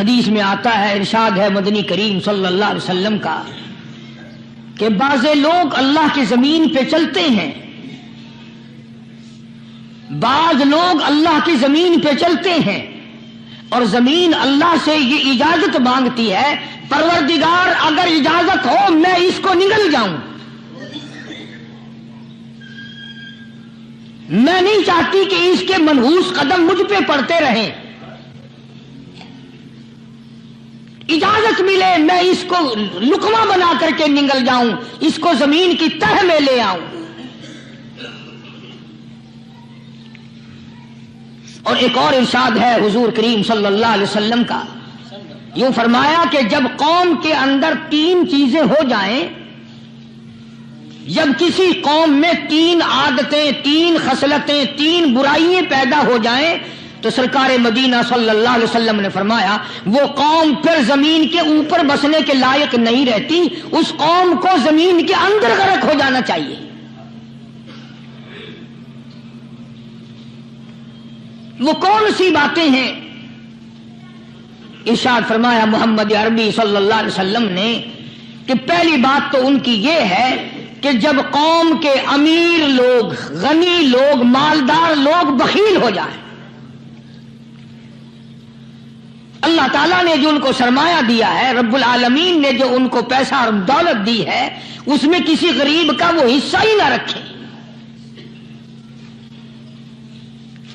حدیث میں آتا ہے، ارشاد ہے مدنی کریم صلی اللہ علیہ وسلم کا کہ بعض لوگ اللہ کی زمین پہ چلتے ہیں، بعض لوگ اللہ کی زمین پہ چلتے ہیں اور زمین اللہ سے یہ اجازت مانگتی ہے، پروردگار اگر اجازت ہو میں اس کو نگل جاؤں، میں نہیں چاہتی کہ اس کے منحوس قدم مجھ پہ پڑتے رہیں، اجازت ملے میں اس کو لقمہ بنا کر کے نگل جاؤں، اس کو زمین کی تہ میں لے آؤں۔ اور ایک اور ارشاد ہے حضور کریم صلی اللہ علیہ وسلم کا، یوں فرمایا کہ جب قوم کے اندر تین چیزیں ہو جائیں، جب کسی قوم میں تین عادتیں، تین خصلتیں، تین برائیاں پیدا ہو جائیں تو سرکار مدینہ صلی اللہ علیہ وسلم نے فرمایا وہ قوم پھر زمین کے اوپر بسنے کے لائق نہیں رہتی، اس قوم کو زمین کے اندر غرق ہو جانا چاہیے۔ وہ کون سی باتیں ہیں؟ ارشاد فرمایا محمد عربی صلی اللہ علیہ وسلم نے کہ پہلی بات تو ان کی یہ ہے کہ جب قوم کے امیر لوگ، غنی لوگ، مالدار لوگ بخیل ہو جائیں، اللہ تعالیٰ نے جو ان کو سرمایہ دیا ہے، رب العالمین نے جو ان کو پیسہ اور دولت دی ہے، اس میں کسی غریب کا وہ حصہ ہی نہ رکھے۔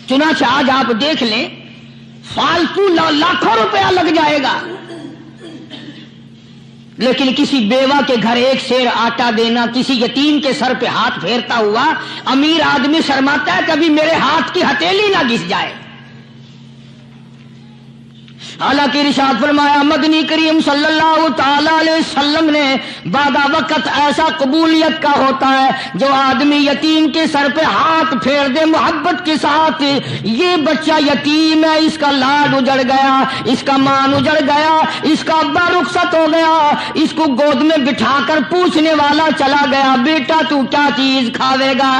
چنانچہ آج آپ دیکھ لیں فالتو لاکھوں روپیہ لگ جائے گا، لیکن کسی بیوہ کے گھر ایک سیر آٹا دینا، کسی یتیم کے سر پہ ہاتھ پھیرتا ہوا امیر آدمی شرماتا ہے کبھی میرے ہاتھ کی ہتھیلی نہ گھس جائے۔ حالانکہ ارشاد فرمایا مدنی کریم صلی اللہ تعالی علیہ وسلم نے بعد وقت ایسا قبولیت کا ہوتا ہے جو آدمی یتیم کے سر پہ ہاتھ پھیر دے محبت کے ساتھ، یہ بچہ یتیم ہے، اس کا لاڈ اجڑ گیا، اس کا مان اجڑ گیا، اس کا ابا رخصت ہو گیا، اس کو گود میں بٹھا کر پوچھنے والا چلا گیا بیٹا تو کیا چیز کھاوے گا؟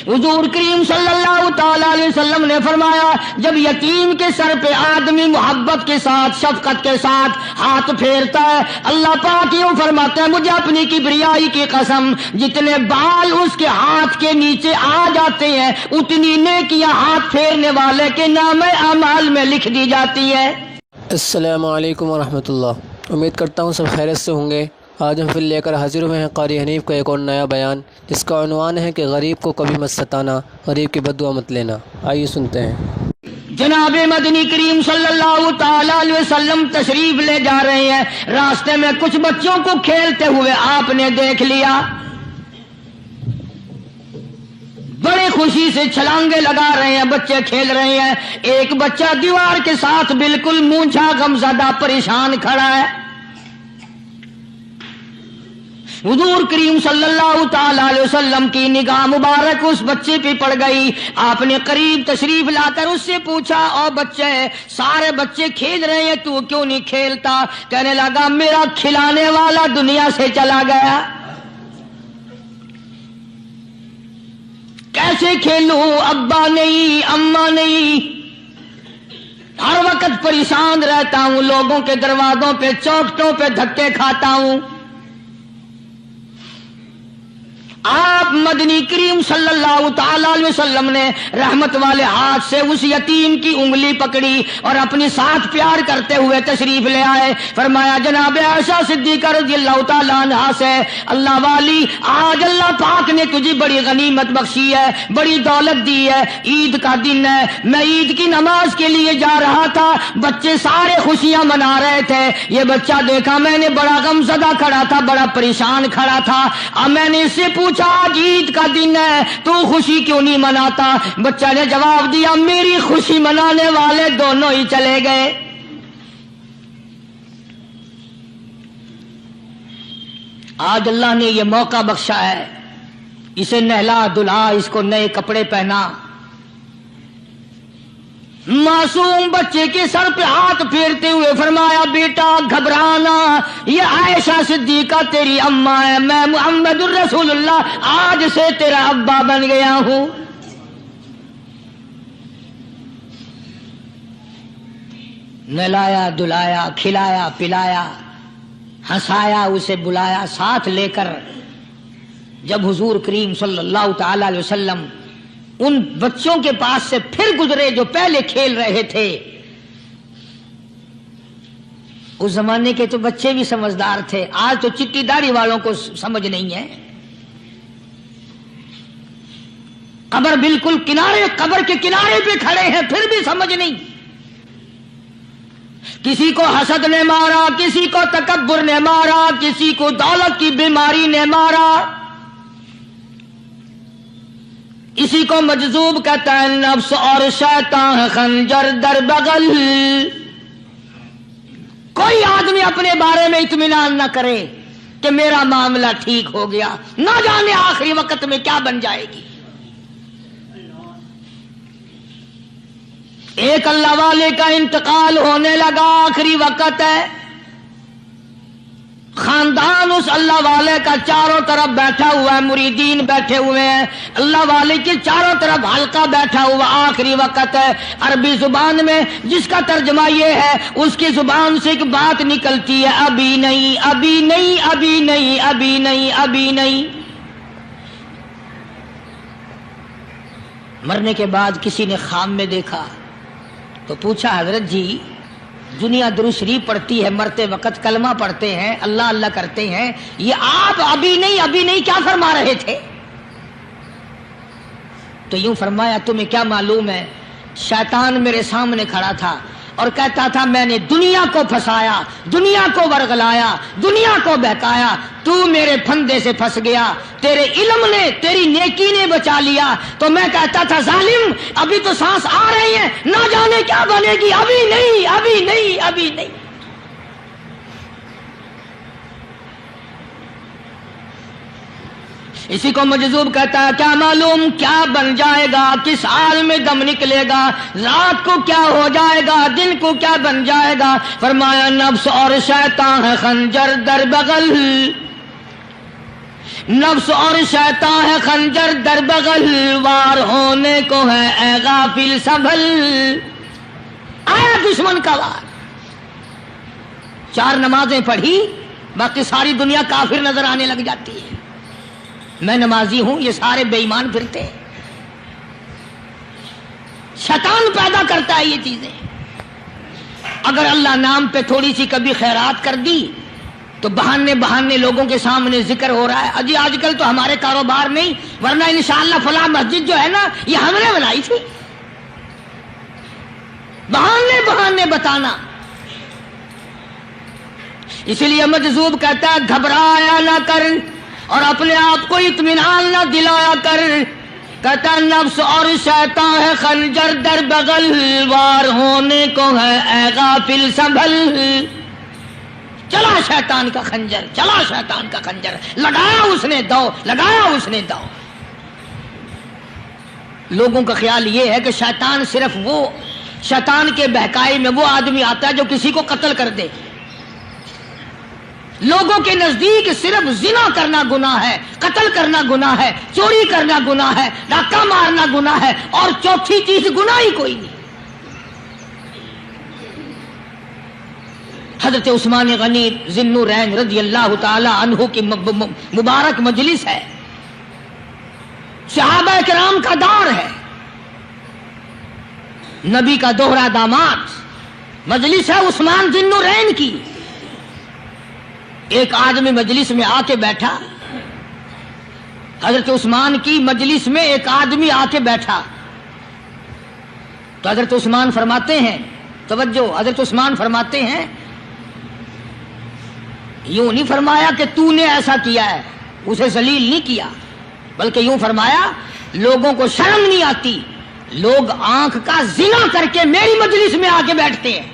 حضور کریم صلی اللہ تعالی علیہ وسلم نے فرمایا جب یتیم کے سر پہ آدمی محبت کے ساتھ، شفقت کے ساتھ ہاتھ پھیرتا ہے، اللہ پاک یوں فرماتے ہیں مجھے اپنی کبریائی کی قسم جتنے بال اس کے ہاتھ کے نیچے آ جاتے ہیں اتنی نیکیاں ہاتھ پھیرنے والے کے نام اعمال میں لکھ دی جاتی ہے۔ السلام علیکم ورحمۃ اللہ، امید کرتا ہوں سب خیریت سے ہوں گے۔ آج ہم پھر لے کر حاضر ہوئے ہیں قاری حنیف کا ایک اور نیا بیان، جس کا عنوان ہے کہ غریب کو کبھی مت ستانا، غریب کی بد دعا مت لینا۔ آئیے سنتے ہیں۔ جناب مدنی کریم صلی اللہ تعالی علیہ وسلم تشریف لے جا رہے ہیں، راستے میں کچھ بچوں کو کھیلتے ہوئے آپ نے دیکھ لیا، بڑی خوشی سے چھلانگے لگا رہے ہیں، بچے کھیل رہے ہیں، ایک بچہ دیوار کے ساتھ بالکل مونچھا غمزدہ پریشان کھڑا ہے۔ حضور کریم صلی اللہ تعالی علیہ وسلم کی نگاہ مبارک اس بچے پہ پڑ گئی، آپ نے قریب تشریف لا کر اس سے پوچھا او بچے، سارے بچے کھیل رہے ہیں تو کیوں نہیں کھیلتا؟ کہنے لگا میرا کھلانے والا دنیا سے چلا گیا، کیسے کھیلوں؟ ابا نہیں، اماں نہیں، ہر وقت پریشان رہتا ہوں، لوگوں کے دروازوں پہ چوکھٹوں پہ دھکے کھاتا ہوں۔ آپ مدنی کریم صلی اللہ تعالی علیہ وسلم نے رحمت والے ہاتھ سے اس یتیم کی انگلی پکڑی اور اپنی ساتھ پیار کرتے ہوئے تشریف لے آئے، فرمایا جناب عائشہ صدیقہ رضی اللہ تعالی عنہا سے اللہ والی آج اللہ پاک نے تجھے بڑی غنیمت بخشی ہے، بڑی دولت دی ہے، عید کا دن ہے، میں عید کی نماز کے لیے جا رہا تھا، بچے سارے خوشیاں منا رہے تھے، یہ بچہ دیکھا میں نے بڑا غمزدہ کھڑا تھا، بڑا پریشان کھڑا تھا، اب میں نے اس سے پوچھا آج عید کا دن ہے تو خوشی کیوں نہیں مناتا؟ بچہ نے جواب دیا میری خوشی منانے والے دونوں ہی چلے گئے۔ آج اللہ نے یہ موقع بخشا ہے، اسے نہلا دھلا، اس کو نئے کپڑے پہنا، معصوم بچے کے سر پہ ہاتھ پھیرتے ہوئے فرمایا بیٹا گھبرانا، یہ عائشہ صدیقہ تیری اماں ہے، میں محمد الرسول اللہ آج سے تیرا ابا بن گیا ہوں۔ نہلایا دلایا کھلایا پلایا ہنسایا اسے بلایا ساتھ لے کر جب حضور کریم صلی اللہ تعالی علیہ وسلم ان بچوں کے پاس سے پھر گزرے جو پہلے کھیل رہے تھے. اس زمانے کے تو بچے بھی سمجھدار تھے, آج تو چٹی داڑھی والوں کو سمجھ نہیں ہے. قبر بالکل قبر کے کنارے پہ کھڑے ہیں پھر بھی سمجھ نہیں. کسی کو حسد نے مارا, کسی کو تکبر نے مارا, کسی کو دولت کی بیماری نے مارا. اسی کو مجذوب کہتا ہے, نفس اور شیطان خنجر در بغل. کوئی آدمی اپنے بارے میں اطمینان نہ کرے کہ میرا معاملہ ٹھیک ہو گیا, نہ جانے آخری وقت میں کیا بن جائے گی. ایک اللہ والے کا انتقال ہونے لگا, آخری وقت ہے. خاندان اس اللہ والے کا چاروں طرف بیٹھا ہوا ہے, مریدین بیٹھے ہوئے ہیں, اللہ والے کی چاروں طرف حلقہ بیٹھا ہوا, آخری وقت ہے. عربی زبان میں جس کا ترجمہ یہ ہے, اس کی زبان سے ایک بات نکلتی ہے, ابھی نہیں ابھی نہیں ابھی نہیں ابھی نہیں ابھی نہیں. مرنے کے بعد کسی نے خواب میں دیکھا تو پوچھا, حضرت جی دنیا درود شریف پڑھتی ہے, مرتے وقت کلمہ پڑھتے ہیں, اللہ اللہ کرتے ہیں, یہ آپ ابھی نہیں کیا فرما رہے تھے؟ تو یوں فرمایا, تمہیں کیا معلوم ہے, شیطان میرے سامنے کھڑا تھا اور کہتا تھا میں نے دنیا کو پھنسایا, دنیا کو ورغلایا, دنیا کو بہکایا, تو میرے پھندے سے پھنس گیا, تیرے علم نے تیری نیکی نے بچا لیا. تو میں کہتا تھا ظالم ابھی تو سانس آ رہی ہے, نہ جانے کیا بنے گی, ابھی نہیں ابھی نہیں ابھی نہیں. اسی کو مجذوب کہتا ہے, کیا معلوم کیا بن جائے گا, کس حال میں دم نکلے گا, رات کو کیا ہو جائے گا, دن کو کیا بن جائے گا. فرمایا نفس اور شیطان ہے خنجر در بغل, نفس اور شیطان ہے خنجر در بغل, وار ہونے کو ہے اے غافل سنبھل. آیا دشمن کا وار. 4 نمازیں پڑھی, باقی ساری دنیا کافر نظر آنے لگ جاتی ہے. میں نمازی ہوں, یہ سارے بے ایمان پھرتے ہیں. شیطان پیدا کرتا ہے یہ چیزیں. اگر اللہ نام پہ تھوڑی سی کبھی خیرات کر دی تو بہانے لوگوں کے سامنے ذکر ہو رہا ہے, اجی آج کل تو ہمارے کاروبار نہیں, ورنہ انشاءاللہ فلاں مسجد جو ہے نا یہ ہم نے بنائی تھی. بہانے بتانا. اسی لیے مجذوب کہتا ہے گھبرایا نہ کر اور اپنے آپ کو اطمینان نہ دلایا کر. کہتا نفس اور شیطان ہے خنجر در بغل, وار ہونے کو ہے اے غافل سنبھل. چلا شیطان کا خنجر, چلا شیطان کا خنجر, لگایا اس نے دو, لگایا اس نے دو. لوگوں کا خیال یہ ہے کہ شیطان صرف وہ, شیطان کے بہکائی میں وہ آدمی آتا ہے جو کسی کو قتل کر دے. لوگوں کے نزدیک صرف زنا کرنا گناہ ہے, قتل کرنا گناہ ہے, چوری کرنا گناہ ہے, ڈاکہ مارنا گناہ ہے, اور چوتھی چیز گناہ ہی کوئی نہیں. حضرت عثمان غنی ذی النورین رضی اللہ تعالی عنہ کی مبارک مجلس ہے, صحابہ کرام کا دور ہے, نبی کا دوہرا داماد, مجلس ہے عثمان ذی النورین کی. ایک آدمی مجلس میں آ کے بیٹھا, حضرت عثمان کی مجلس میں ایک آدمی آ کے بیٹھا تو حضرت عثمان فرماتے ہیں, توجہ, حضرت عثمان فرماتے ہیں, یوں نہیں فرمایا کہ تو نے ایسا کیا ہے, اسے ذلیل نہیں کیا, بلکہ یوں فرمایا لوگوں کو شرم نہیں آتی, لوگ آنکھ کا زنا کر کے میری مجلس میں آ کے بیٹھتے ہیں.